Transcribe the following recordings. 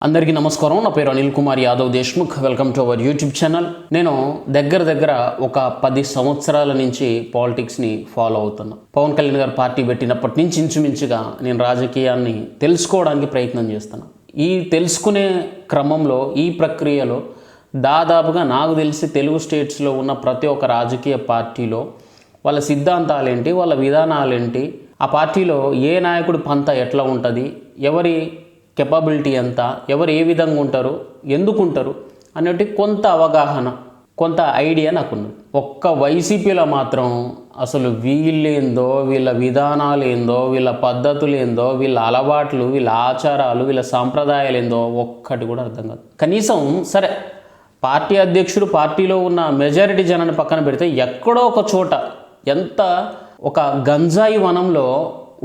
అందరికీ నమస్కారం. నా పేరు Anil Kumar Yadav Deshmukh. Welcome to our YouTube channel. నేను దగ్గర ఒక 10 సంవత్సరాల నుంచి పాలిటిక్స్ని ఫాలో అవుతున్నా. పవన్ కళ్యాణ్ గారు పార్టీ పెట్టినప్పటి నుంచి ఇంచుమించుగా నేను రాజకీయాన్ని తెలుసుకోవడానికి ప్రయత్నం చేస్తున్నా. ఈ తెలుసుకునే క్రమంలో ఈ ప్రక్రియలో దాదాపుగా నాకు తెలిసి తెలుగు స్టేట్స్లో ఉన్న ప్రతి ఒక్క రాజకీయ పార్టీలో వాళ్ళ సిద్ధాంతాలేంటి, వాళ్ళ విధానాలేంటి, ఆ పార్టీలో ఏ నాయకుడి పంత ఎట్లా ఉంటుంది, ఎవరి కెపబిలిటీ ఎంత, ఎవరు ఏ విధంగా ఉంటారు, ఎందుకు ఉంటారు అనేటి కొంత అవగాహన, కొంత ఐడియా నాకున్నది. ఒక్క వైసీపీలో మాత్రం అసలు వీళ్ళేందో, వీళ్ళ విధానాలు ఏందో, వీళ్ళ పద్ధతులు ఏందో, వీళ్ళ అలవాట్లు, వీళ్ళ ఆచారాలు, వీళ్ళ సాంప్రదాయాలు ఏందో ఒక్కటి కూడా అర్థం కాదు. కనీసం సరే పార్టీ అధ్యక్షుడు, పార్టీలో ఉన్న మెజారిటీ జనాన్ని పక్కన పెడితే ఎక్కడో ఒక చోట ఎంత ఒక గంజాయి వనంలో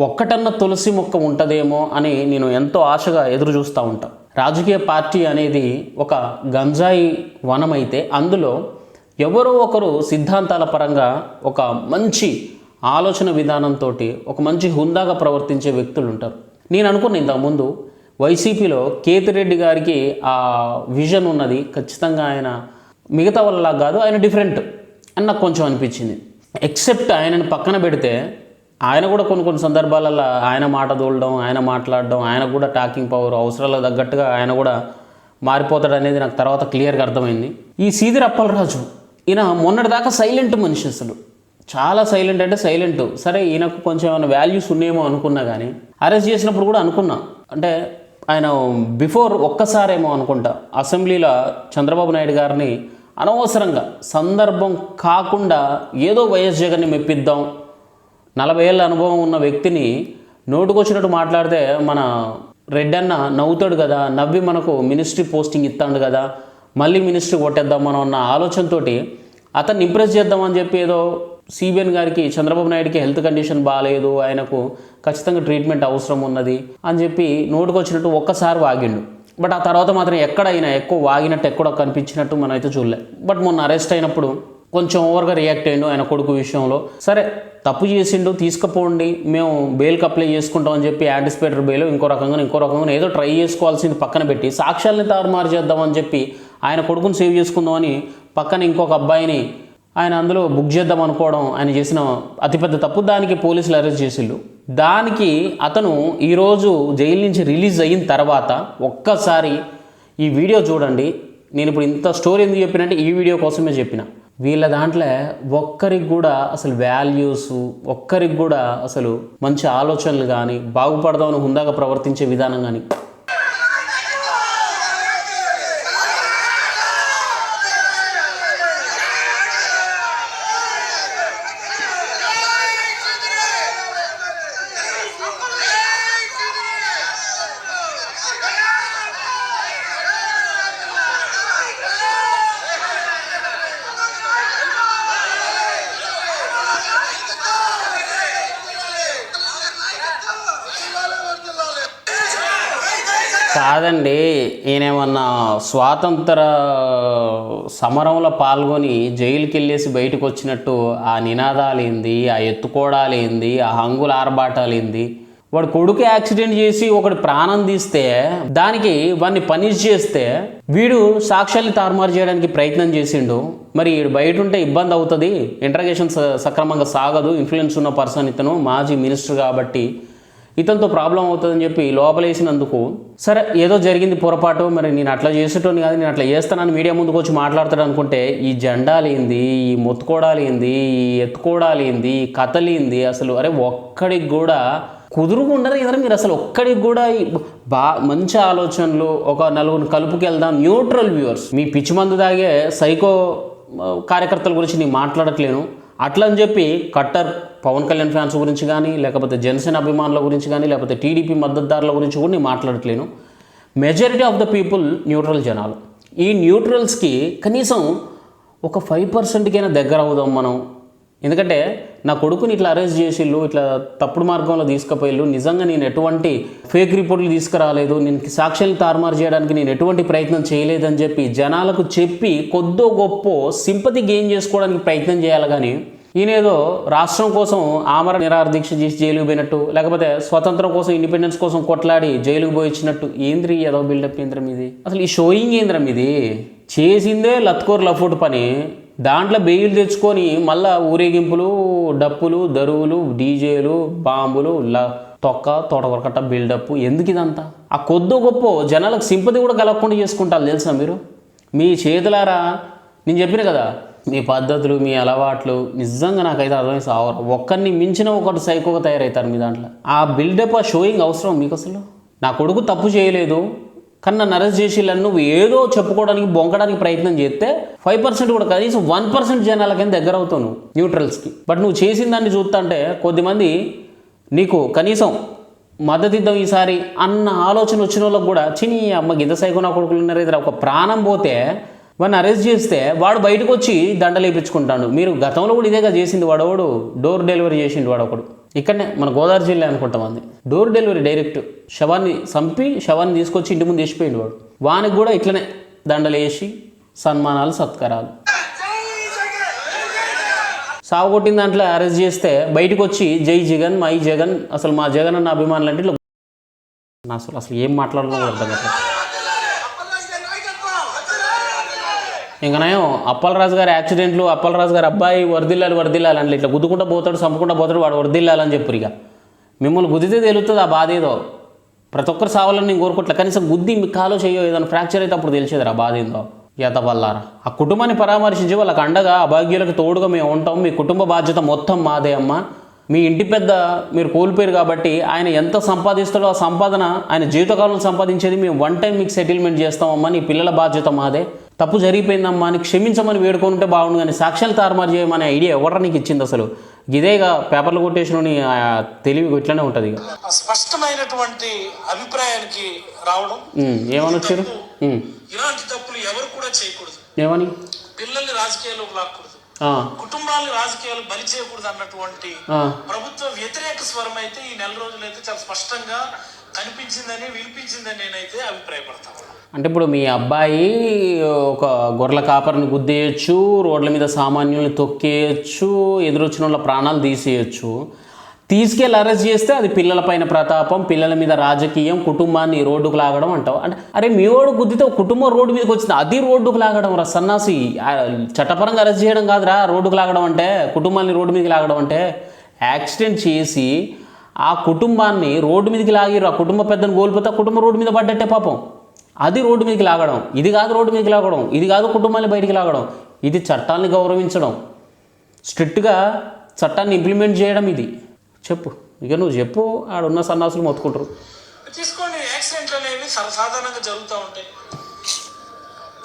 ఒక్కటన్న తులసి మొక్క ఉంటుందేమో అని నేను ఎంతో ఆశగా ఎదురు చూస్తూ ఉంటాను. రాజకీయ పార్టీ అనేది ఒక గంజాయి వనం అయితే అందులో ఎవరో ఒకరు సిద్ధాంతాల పరంగా ఒక మంచి ఆలోచన విధానంతో ఒక మంచి హుందాగా ప్రవర్తించే వ్యక్తులు ఉంటారు. నేను అనుకున్న ఇంతకుముందు వైసీపీలో కేతిరెడ్డి గారికి ఆ విజన్ ఉన్నది, ఖచ్చితంగా ఆయన మిగతా వాళ్ళలా కాదు, ఆయన డిఫరెంట్ అని నాకు కొంచెం అనిపించింది. ఎక్సెప్ట్ ఆయనను పక్కన పెడితే ఆయన కూడా కొన్ని సందర్భాలలో ఆయన మాట తోలడం, ఆయన మాట్లాడడం, ఆయన కూడా టాకింగ్ పవర్ అవసరాలకు తగ్గట్టుగా ఆయన కూడా మారిపోతాడు అనేది నాకు తర్వాత క్లియర్గా అర్థమైంది. ఈ సీదిరి అప్పలరాజు ఈయన మొన్నటిదాకా సైలెంట్ మనిషి, అసలు చాలా సైలెంట్ అంటే సైలెంట్. సరే ఈయనకు కొంచెం ఏమైనా వాల్యూస్ ఉన్నాయేమో అనుకున్నా, కానీ అరెస్ట్ చేసినప్పుడు కూడా అనుకున్నా, అంటే ఆయన బిఫోర్ ఒక్కసారేమో అనుకుంటా అసెంబ్లీలో చంద్రబాబు నాయుడు గారిని అనవసరంగా సందర్భం కాకుండా ఏదో వైఎస్ జగన్ని మెప్పిద్దాం, 40 ఏళ్ళ అనుభవం ఉన్న వ్యక్తిని నోటుకొచ్చినట్టు మాట్లాడితే మన రెడ్డన్న నవ్వుతాడు కదా, నవ్వి మనకు మినిస్ట్రీ పోస్టింగ్ ఇస్తాడు కదా, మళ్ళీ మినిస్ట్రీ కొట్టేద్దాం మనం అన్న ఆలోచనతో అతన్ని ఇంప్రెస్ చేద్దామని చెప్పి ఏదో సిబిఎన్ గారికి, చంద్రబాబు నాయుడికి హెల్త్ కండిషన్ బాగాలేదు, ఆయనకు ఖచ్చితంగా ట్రీట్మెంట్ అవసరం ఉన్నది అని చెప్పి నోటుకొచ్చినట్టు ఒక్కసారి వాగిండు. బట్ ఆ తర్వాత మాత్రం ఎక్కడ అయినా ఎక్కువ వాగినట్టు ఎక్కడో కనిపించినట్టు మనం అయితే చూడలే. బట్ మొన్న అరెస్ట్ అయినప్పుడు కొంచెం ఓవర్గా రియాక్ట్ అయ్యిండు ఆయన కొడుకు విషయంలో. సరే తప్పు చేసిండు, తీసుకుపోండి, మేము బెయిల్కి అప్లై చేసుకుంటాం అని చెప్పి యాంటిసిపేటరీ బెయిల్ ఇంకో రకంగా ఏదో ట్రై చేసుకోవాల్సింది పక్కన పెట్టి సాక్ష్యాలని తారుమారు చేద్దామని చెప్పి ఆయన కొడుకుని సేవ్ చేసుకుందామని పక్కన ఇంకొక అబ్బాయిని ఆయన అందులో బుక్ చేద్దాం అనుకోవడం ఆయన చేసిన అతిపెద్ద తప్పు. దానికి పోలీసులు అరెస్ట్ చేసిళ్ళు. దానికి అతను ఈరోజు జైలు నుంచి రిలీజ్ అయిన తర్వాత ఒక్కసారి ఈ వీడియో చూడండి. నేను ఇప్పుడు ఇంత స్టోరీ ఎందుకు చెప్పినంటే ఈ వీడియో కోసమే చెప్పిన. వీళ్ళ దాంట్లో ఒక్కరికి కూడా అసలు వాల్యూస్, ఒక్కరికి కూడా అసలు మంచి ఆలోచనలు కానీ, బాగుపడదామని హుందాగా ప్రవర్తించే విధానం కానీ కాదండి. ఈయనేమన్నా స్వాతంత్ర సమరంలో పాల్గొని జైలుకి వెళ్ళేసి బయటకు వచ్చినట్టు ఆ నినాదాలేంది, ఆ ఎత్తుకోవడాలేంది, ఆ హంగుల ఆర్భాటాలేంది. వాడు కొడుకు యాక్సిడెంట్ చేసి ఒకటి ప్రాణం తీస్తే దానికి వాడిని పనిష్ చేస్తే వీడు సాక్ష్యాన్ని తారుమారు చేయడానికి ప్రయత్నం చేసిండు. మరి బయట ఉంటే ఇబ్బంది అవుతుంది, ఇంటర్గేషన్ సక్రమంగా సాగదు, ఇన్ఫ్లుయెన్స్ ఉన్న పర్సన్ ఇతను, మాజీ మినిస్టర్ కాబట్టి ఇతనితో ప్రాబ్లం అవుతుందని చెప్పి లోపలేసినందుకు సరే ఏదో జరిగింది పొరపాటు, మరి నేను అట్లా చేసేటోని కాదు, నేను అట్లా చేస్తానని మీడియా ముందుకు వచ్చి మాట్లాడతాడు అనుకుంటే ఈ జెండాలేంది, ఈ మొత్తుకోవడాలేంది, ఈ ఎత్తుకోవడాలేంది, ఈ కథలేంది, అసలు అరే ఒక్కడికి కూడా కుదురుకుండరు కదా మీరు. అసలు ఒక్కడికి కూడా మంచి ఆలోచనలు, ఒక నలుగురు కలుపుకి వెళ్దాం, న్యూట్రల్ వ్యూవర్స్. మీ పిచ్చి మందు తాగే సైకో కార్యకర్తల గురించి నేను మాట్లాడట్లేను. అట్లా అని చెప్పి కట్టర్ పవన్ కళ్యాణ్ ఫ్యాన్స్ గురించి కానీ, లేకపోతే జనసేన అభిమానుల గురించి కానీ, లేకపోతే టీడీపీ మద్దతుదారుల గురించి కూడా నేను మాట్లాడట్లేను. Majority of the people neutral జనాలు. ఈ న్యూట్రల్స్కి కనీసం ఒక 5%కైనా దగ్గర అవుదాం మనం. ఎందుకంటే నా కొడుకుని ఇట్లా అరెస్ట్ చేసిళ్ళు, ఇట్లా తప్పుడు మార్గంలో తీసుకుపోయిళ్ళు, నిజంగా నేను ఎటువంటి ఫేక్ రిపోర్ట్లు తీసుకురాలేదు, నేను సాక్ష్యాలు తారుమారు చేయడానికి నేను ఎటువంటి ప్రయత్నం చేయలేదని చెప్పి జనాలకు చెప్పి కొద్దో గొప్ప సింపతి గెయిన్ చేసుకోవడానికి ప్రయత్నం చేయాలి. కానీ ఈయనేదో రాష్ట్రం కోసం ఆమర నిరాహార దీక్ష చేసి జైలుకు పోయినట్టు, లేకపోతే స్వతంత్రం కోసం ఇండిపెండెన్స్ కోసం కొట్లాడి జైలుకు పోయి వచ్చినట్టు. ఏంద్రీ ఏదో బిల్డప్ ఏంద్రం ఇది? అసలు ఈ షోయింగ్ ఏంద్రం ఇది? చేసిందే లత్కోర్ లఫోట్ పని, దాంట్లో బెయిల్ తెచ్చుకొని మళ్ళా ఊరేగింపులు, డప్పులు, దరువులు, డీజేలు, బాంబులు, తొక్క తోటకొరకట్ట బిల్డప్. ఎందుకు ఇదంతా? ఆ కొద్దో గొప్ప జనాలకు సింపతి కూడా కలగకుండా చేసుకుంటారు తెలుసా మీరు? మీ చేతులారా నేను చెప్పిన కదా, మీ పద్ధతులు, మీ అలవాట్లు నిజంగా నాకైతే అర్థమైతే సావరు. ఒక్కరిని మించిన ఒకటి సైకోగా తయారవుతారు మీ దాంట్లో. ఆ బిల్డప్, ఆ షోయింగ్ అవసరం మీకు అసలు? నా కొడుకు తప్పు చేయలేదు కానీ నన్ను అరెస్ట్ చేసి నువ్వు ఏదో చెప్పుకోవడానికి బొంకడానికి ప్రయత్నం చేస్తే 5% కూడా కనీసం 1% జనాలకైనా దగ్గర అవుతావు నువ్వు న్యూట్రల్స్కి. బట్ నువ్వు చేసిన దాన్ని చూస్తా అంటే కొద్దిమంది నీకు కనీసం మద్దతు ఇద్దాం ఈసారి అన్న ఆలోచన వచ్చిన వాళ్ళకి కూడా చిని అమ్మ గిద్ద సైకో నా కొడుకులు ఉన్నారు ఇద్దరు ఒక ప్రాణం పోతే వాడిని అరెస్ట్ చేస్తే వాడు బయటకు వచ్చి దండలు వేయించుకుంటాడు. మీరు గతంలో కూడా ఇదేగా చేసింది. వాడోడు డోర్ డెలివరీ చేసిండు వాడొకడు. ఇక్కడనే మన గోదావరి జిల్లా అనుకుంటామంది. డోర్ డెలివరీ డైరెక్ట్ శవాన్ని చంపి శవాన్ని తీసుకొచ్చి ఇంటి ముందు వేసిపోయిండు వాడు. వానికి కూడా ఇట్లనే దండలు వేసి సన్మానాలు, సత్కారాలు. సాగు కొట్టిన దాంట్లో అరెస్ట్ చేస్తే బయటకు వచ్చి జై జగన్, మై జగన్, అసలు మా జగన్ అన్న అభిమానులు అంటే ఇట్లా అసలు ఏం మాట్లాడాలో అర్థం కదా. ఇంకా నయం అప్పలరాజు గారి యాక్సిడెంట్లు, అప్పలరాజు గారి అబ్బాయి వర్దిల్లాలి అంటే ఇట్లా గుద్దుకుంటూ పోతాడు, చంపుకుంటూ పోతాడు, వాడు వర్దిల్లాలని చెప్పారు. ఇక మిమ్మల్ని గుద్దితే తెలుస్తుంది ఆ బాధ ఏదో. ప్రతి ఒక్కరు సావాలని నేను కోరుకోవట్లే, కనీసం గుద్ది మీ కాలో చేయో ఏదైనా ఫ్రాక్చర్ అయితే అప్పుడు తెలిసేది ఆ బాధ ఏందో. ఎతవల్లారా ఆ కుటుంబాన్ని పరామర్శించి వాళ్ళకి అండగా అభాగ్యులకు తోడుగా మేము ఉంటాం. మీ కుటుంబ బాధ్యత మొత్తం మాదే అమ్మ. మీ ఇంటి పెద్ద మీరు కోల్పోయారు కాబట్టి ఆయన ఎంత సంపాదిస్తాడో ఆ సంపాదన ఆయన జీవితకాలంలో సంపాదించేది మేము 1 టైం మీకు సెటిల్మెంట్ చేస్తామమ్మా. నీ పిల్లల బాధ్యత మాదే. తప్పు జరిగిపోయిందమ్మా అని క్షమించమని వేడుకుంటే బాగుండు, కానీ సాక్ష్యాలు తారుమారు చేయమనే ఐడియా ఎవరు నీకు ఇచ్చింది అసలు? ఇదేగా పేపర్లు కొట్టేసిన తెలివి ఇట్లనే ఉంటుంది. ఇక స్పష్టమైనటువంటి అభిప్రాయానికి రావడం ఏమనొచ్చారు? ఇలాంటి తప్పులు ఎవరు కూడా చేయకూడదు. ఏమని? పిల్లల్ని రాజకీయాల్లోకి లాక్కూడదు, కుటుంబాలను రాజకీయాలు బలి చేయకూడదు అన్నటువంటి ప్రభుత్వ వ్యతిరేక స్వరం అయితే ఈ నెల రోజులైతే చాలా స్పష్టంగా కనిపించిందని, వినిపించిందని నేనైతే అభిప్రాయపడతాను. అంటే ఇప్పుడు మీ అబ్బాయి ఒక గొర్రెల కాపరిని గుద్దేయచ్చు, రోడ్ల మీద సామాన్యుల్ని తొక్కేయచ్చు, ఎదురొచ్చిన వాళ్ళ ప్రాణాలు తీసేయచ్చు. తీసుకెళ్ళి అరెస్ట్ చేస్తే అది పిల్లలపైన ప్రతాపం, పిల్లల మీద రాజకీయం, కుటుంబాన్ని రోడ్డుకు లాగడం అంటావు. అంటే అరే మీ వాడు గుద్దితే కుటుంబం రోడ్డు మీదకి వచ్చింది, అది రోడ్డుకు లాగడం రా సన్నాసి. చట్టపరంగా అరెస్ట్ చేయడం కాదురా రోడ్డుకు లాగడం అంటే, కుటుంబాన్ని రోడ్డు మీదకి లాగడం అంటే. యాక్సిడెంట్ చేసి ఆ కుటుంబాన్ని రోడ్డు మీదకి లాగిరు, ఆ కుటుంబ పెద్దను కోల్పోతే ఆ కుటుంబం రోడ్డు మీద పడ్డట్టే పాపం. అది రోడ్డు మీదకి లాగడం. ఇది కాదు రోడ్డు మీదకి లాగడం, ఇది కాదు కుటుంబాన్ని బయటికి లాగడం. ఇది చట్టాన్ని గౌరవించడం, స్ట్రిక్ట్గా చట్టాన్ని ఇంప్లిమెంట్ చేయడం. ఇది చెప్పు, ఇక నువ్వు చెప్పు. ఆడున్న సన్నాసులు మొత్తుకుంటారు. తీసుకోండి, యాక్సిడెంట్లు అనేవి సర్వసాధారణంగా జరుగుతూ ఉంటాయి.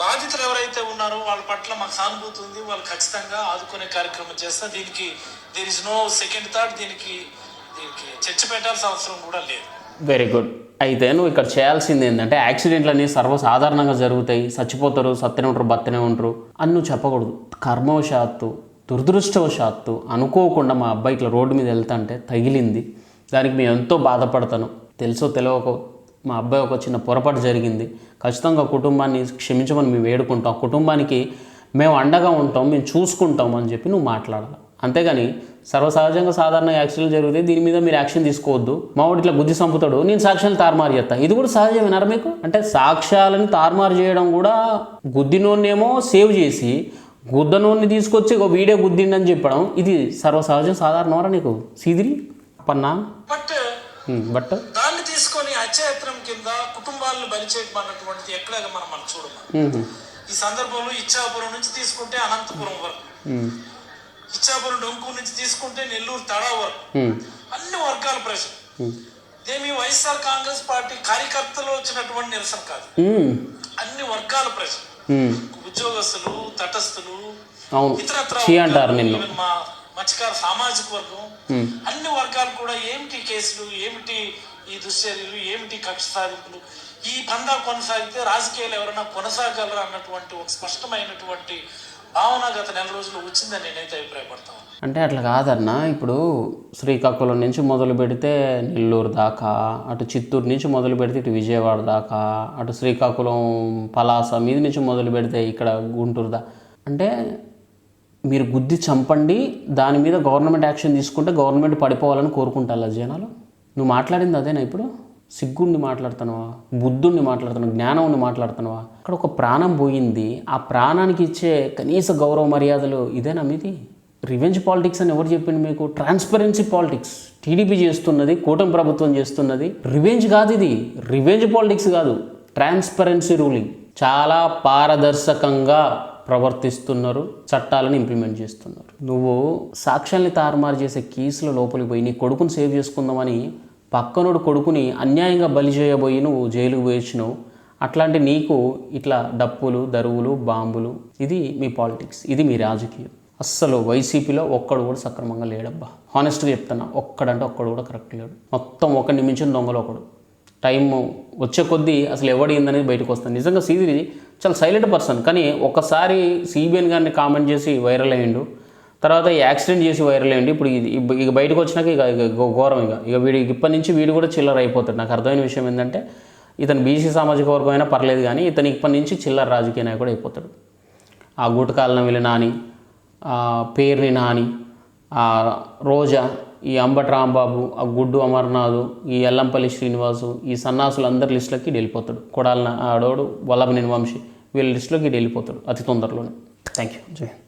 బాధితులు ఎవరైతే ఉన్నారో వాళ్ళ పట్ల మాకు సానుభూతి ఉంది, వాళ్ళు ఖచ్చితంగా ఆదుకునే కార్యక్రమం చేస్తా. దీనికి there is no second thought. దీనికి చర్చ పెట్టాల్సిన అవసరం కూడా లేదు. Very good. అయితే నువ్వు ఇక్కడ చేయాల్సింది ఏంటంటే, యాక్సిడెంట్లు అనేవి సర్వసాధారణంగా జరుగుతాయి, చచ్చిపోతారు, సత్తనే ఉంటారు, బత్తనే ఉంటారు అని నువ్వు చెప్పకూడదు. కర్మవశాత్తు, దురదృష్టవశాత్తు అనుకోకుండా మా అబ్బాయి ఇట్లా రోడ్డు మీద వెళ్తాంటే తగిలింది, దానికి మేము ఎంతో బాధపడతాను. తెలుసో తెలియకో మా అబ్బాయి ఒక చిన్న పొరపాటు జరిగింది, ఖచ్చితంగా కుటుంబాన్ని క్షమించమని మేము వేడుకుంటాం, కుటుంబానికి మేము అండగా ఉంటాం, మేము చూసుకుంటాం అని చెప్పి నువ్వు మాట్లాడాలి. అంతేగాని సర్వసహజంగా సాధారణ యాక్సిడెంట్లు జరిగితే దీని మీద మీరు యాక్షన్ తీసుకోవద్దు. మావాడు ఇట్లా గుద్ది చంపుతాడు, నేను సాక్ష్యాలు తారుమారు చేస్తాను, ఇది కూడా సహజమేనారా మీకు? అంటే సాక్ష్యాలను తారుమారు చేయడం కూడా, గుద్దినోన్నేమో సేవ్ చేసి గుద్దనోన్ని తీసుకొచ్చి ఒక వీడియో గుద్దిండని చెప్పడం, ఇది సర్వసహజం, సాధారణరా నీకు సీదిరి పన్నా? బట్ దాన్ని తీసుకొని అత్యాయత్నం కింద కుటుంబాలను బలి చేయమన్నటువంటి ఎక్కడ మనం చూడము. ఈ సందర్భంలో ఇచ్చాపురం నుంచి తీసుకుంటే అనంతపురం వరకు, ఇచ్చాపురం డొంకు నుంచి తీసుకుంటే నెల్లూరు తడా వరకు అన్ని వర్గాల ప్రజలు. ఇదేమి వైఎస్ఆర్ కాంగ్రెస్ పార్టీ కార్యకర్తలు వచ్చినటువంటి నిరసన కాదు, అన్ని వర్గాల ప్రజలు, ఉద్యోగస్తులు, తటస్థులు, ఇతరత్ర మా మత్స్యకార సామాజిక వర్గం, అన్ని వర్గాలు కూడా ఏమిటి కేసులు, ఏమిటి ఈ దుశ్చర్యలు, ఏమిటి కక్ష సాధింపులు, ఈ పందా కొనసాగితే రాజకీయాలు ఎవరైనా కొనసాగలరా అన్నటువంటి ఒక స్పష్టమైనటువంటి భావన గత నెల రోజులు వచ్చిందని నేనైతే అభిప్రాయపడతాను. అంటే అట్లా కాదన్నా, ఇప్పుడు శ్రీకాకుళం నుంచి మొదలు పెడితే నెల్లూరు దాకా, అటు చిత్తూరు నుంచి మొదలు పెడితే ఇటు విజయవాడ దాకా, అటు శ్రీకాకుళం పలాస మీద నుంచి మొదలు పెడితే ఇక్కడ గుంటూరు దాకా, అంటే మీరు గుద్ది చంపండి, దాని మీద గవర్నమెంట్ యాక్షన్ తీసుకుంటే గవర్నమెంట్ పడిపోవాలని కోరుకుంటారు జనాలు. నువ్వు మాట్లాడింది అదేనా? ఇప్పుడు సిగ్గుండి మాట్లాడుతున్నావా, బుద్ధుండి మాట్లాడుతున్నావా, జ్ఞానం ఉండి మాట్లాడుతున్నావా? అక్కడ ఒక ప్రాణం పోయింది, ఆ ప్రాణానికి ఇచ్చే కనీస గౌరవ మర్యాదలు ఇదేనా మీది? రివెంజ్ పాలిటిక్స్ అని ఎవరు చెప్పింది మీకు? ట్రాన్స్పరెన్సీ పాలిటిక్స్ టీడీపీ చేస్తున్నది, కూటమి ప్రభుత్వం చేస్తున్నది. రివెంజ్ కాదు ఇది, రివెంజ్ పాలిటిక్స్ కాదు, ట్రాన్స్పరెన్సీ రూలింగ్. చాలా పారదర్శకంగా ప్రవర్తిస్తున్నారు, చట్టాలను ఇంప్లిమెంట్ చేస్తున్నారు. నువ్వు సాక్ష్యాల్ని తారుమారు చేసే కేసుల లోపలికి పోయి నీ కొడుకుని సేవ్ చేసుకుందామని పక్కనోడు కొడుకుని అన్యాయంగా బలి చేయబోయి నువ్వు జైలుకు పోయించినావు. అట్లాంటి నీకు ఇట్లా డప్పులు, దరువులు, బాంబులు, ఇది మీ పాలిటిక్స్, ఇది మీ రాజకీయం. అస్సలు వైసీపీలో ఒక్కడు కూడా సక్రమంగా లేడబ్బా. హానెస్ట్గా చెప్తున్నా, ఒక్కడంటే ఒక్కడు కూడా కరెక్ట్ లేడు. మొత్తం ఒకడిని మించిన దొంగలు ఒకడు. టైం వచ్చే కొద్దీ అసలు ఎవడు ఏందనేది బయటకు వస్తుంది. నిజంగా సీది చాలా సైలెంట్ పర్సన్, కానీ ఒకసారి సిబిఎన్ గారిని కామెంట్ చేసి వైరల్ అయ్యిండు, తర్వాత ఈ యాక్సిడెంట్ చేసి వైరల్ అయ్యిండు. ఇప్పుడు ఇక బయటకు వచ్చినాక ఇక ఘోరం. ఇక వీడి ఇప్పటి నుంచి వీడు కూడా చిల్లర అయిపోతాడు. నాకు అర్థమైన విషయం ఏంటంటే, ఇతను బీసీ సామాజిక వర్గం అయినా పర్లేదు, కానీ ఇతను ఇప్పటి నుంచి చిల్లర రాజకీయ నాయకుడు అయిపోతాడు. ఆ గుటకాలను వీళ్ళు నాని, పేరుని నాని, రోజా, ఈ అంబటి రాంబాబు, ఆ గుడ్డు అమర్నాథ్, ఈ ఎల్లంపల్లి శ్రీనివాసు, ఈ సన్నాసులందరి లిస్టులకి వెళ్ళిపోతాడు. కొడాలన ఆడోడు, వల్లభనేని వంశీ, వీళ్ళ లిస్టులోకి వెళ్ళిపోతాడు అతి తొందరలోనే. Thank you. జై హింద్.